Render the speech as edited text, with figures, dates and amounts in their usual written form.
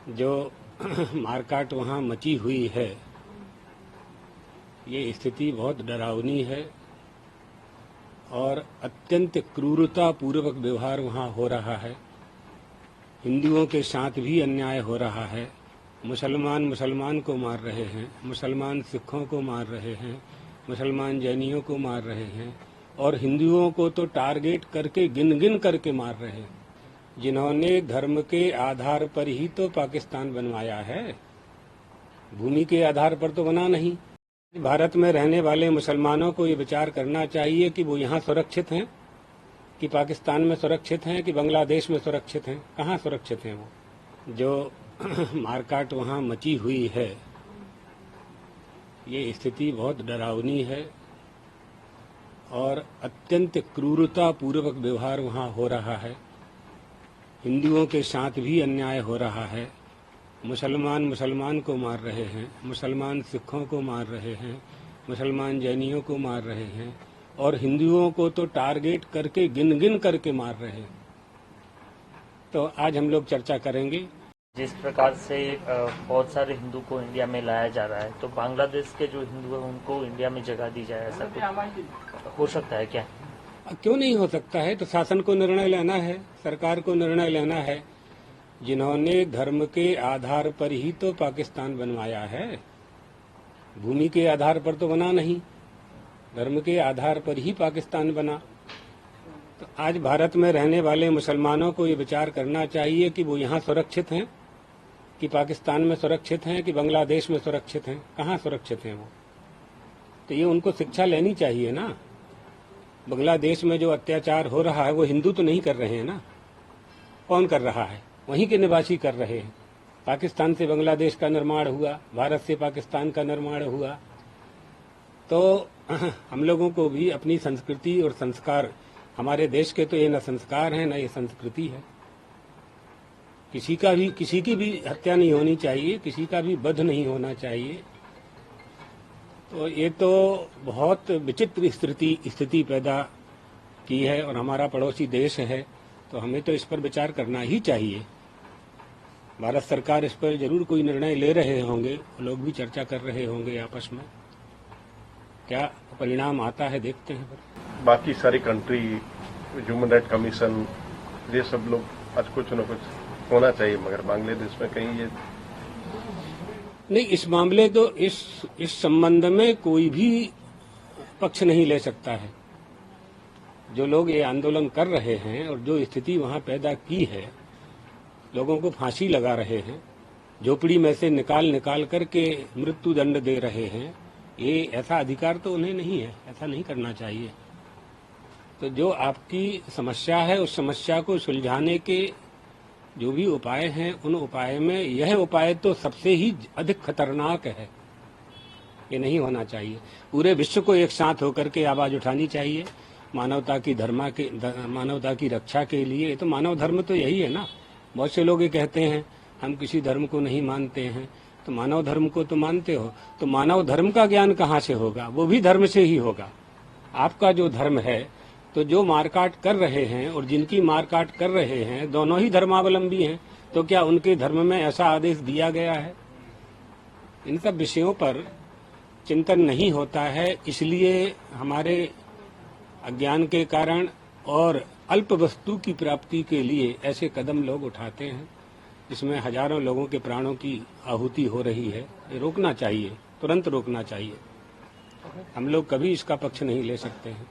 जो मारकाट वहाँ मची हुई है, ये स्थिति बहुत डरावनी है और अत्यंत क्रूरता पूर्वक व्यवहार वहाँ हो रहा है। हिंदुओं के साथ भी अन्याय हो रहा है। मुसलमान को मार रहे हैं, मुसलमान सिखों को मार रहे हैं, मुसलमान जैनियों को मार रहे हैं और हिंदुओं को तो टारगेट करके गिन गिन करके मार रहे हैं, जिन्होंने धर्म के आधार पर ही तो पाकिस्तान बनवाया है, भूमि के आधार पर तो बना नहीं। भारत में रहने वाले मुसलमानों को ये विचार करना चाहिए कि वो यहाँ सुरक्षित हैं, कि पाकिस्तान में सुरक्षित हैं, कि बांग्लादेश में सुरक्षित हैं। कहाँ सुरक्षित हैं वो? जो मारकाट वहाँ मची हुई है, ये स्थिति बहुत डरावनी है और अत्यंत क्रूरता पूर्वक व्यवहार वहाँ हो रहा है। हिंदुओं के साथ भी अन्याय हो रहा है। मुसलमान को मार रहे हैं, मुसलमान सिखों को मार रहे हैं, मुसलमान जैनियों को मार रहे हैं और हिंदुओं को तो टारगेट करके गिन गिन करके मार रहे हैं। तो आज हम लोग चर्चा करेंगे। जिस प्रकार से बहुत सारे हिंदू को इंडिया में लाया जा रहा है, तो बांग्लादेश के जो हिंदू हैं उनको इंडिया में जगह दी जाए, ऐसा कुछ हो सकता है क्या? क्यों नहीं हो सकता है? तो शासन को निर्णय लेना है, सरकार को निर्णय लेना है। जिन्होंने धर्म के आधार पर ही तो पाकिस्तान बनवाया है, भूमि के आधार पर तो बना नहीं, धर्म के आधार पर ही पाकिस्तान बना। तो आज भारत में रहने वाले मुसलमानों को ये विचार करना चाहिए कि वो यहाँ सुरक्षित हैं, कि पाकिस्तान में सुरक्षित हैं, कि बांग्लादेश में सुरक्षित हैं। कहाँ सुरक्षित हैं वो? तो ये उनको शिक्षा लेनी चाहिए ना। बांग्लादेश में जो अत्याचार हो रहा है वो हिंदू तो नहीं कर रहे हैं ना। कौन कर रहा है? वहीं के निवासी कर रहे हैं। पाकिस्तान से बांग्लादेश का निर्माण हुआ, भारत से पाकिस्तान का निर्माण हुआ। तो हम लोगों को भी अपनी संस्कृति और संस्कार, हमारे देश के तो ये न संस्कार हैं न ये संस्कृति है। किसी की भी हत्या नहीं होनी चाहिए, किसी का भी वध नहीं होना चाहिए। तो ये तो बहुत विचित्र स्थिति पैदा की है और हमारा पड़ोसी देश है, तो हमें तो इस पर विचार करना ही चाहिए। भारत सरकार इस पर जरूर कोई निर्णय ले रहे होंगे, लोग भी चर्चा कर रहे होंगे आपस में। क्या परिणाम आता है देखते हैं। बाकी सारी कंट्री, ह्यूमन राइट कमीशन, ये सब लोग आज कुछ न कुछ होना चाहिए, मगर बांग्लादेश में कहीं ये नहीं। इस मामले तो इस संबंध में कोई भी पक्ष नहीं ले सकता है। जो लोग ये आंदोलन कर रहे हैं और जो स्थिति वहां पैदा की है, लोगों को फांसी लगा रहे हैं, झोपड़ी में से निकाल करके मृत्यु दंड दे रहे हैं, ये ऐसा अधिकार तो उन्हें नहीं है, ऐसा नहीं करना चाहिए। तो जो आपकी समस्या है, उस समस्या को सुलझाने के जो भी उपाय हैं, उन उपाय में यह उपाय तो सबसे ही अधिक खतरनाक है। ये नहीं होना चाहिए। पूरे विश्व को एक साथ होकर के आवाज उठानी चाहिए मानवता की रक्षा के लिए। तो मानव धर्म तो यही है ना। बहुत से लोग ये कहते हैं हम किसी धर्म को नहीं मानते हैं, तो मानव धर्म को तो मानते हो, तो मानव धर्म का ज्ञान कहाँ से होगा? वो भी धर्म से ही होगा। आपका जो धर्म है, तो जो मारकाट कर रहे हैं और जिनकी मारकाट कर रहे हैं, दोनों ही धर्मावलंबी हैं। तो क्या उनके धर्म में ऐसा आदेश दिया गया है? इन सब विषयों पर चिंतन नहीं होता है, इसलिए हमारे अज्ञान के कारण और अल्प वस्तु की प्राप्ति के लिए ऐसे कदम लोग उठाते हैं, जिसमें हजारों लोगों के प्राणों की आहुति हो रही है। ये रोकना चाहिए, तुरंत रोकना चाहिए। हम लोग कभी इसका पक्ष नहीं ले सकते हैं।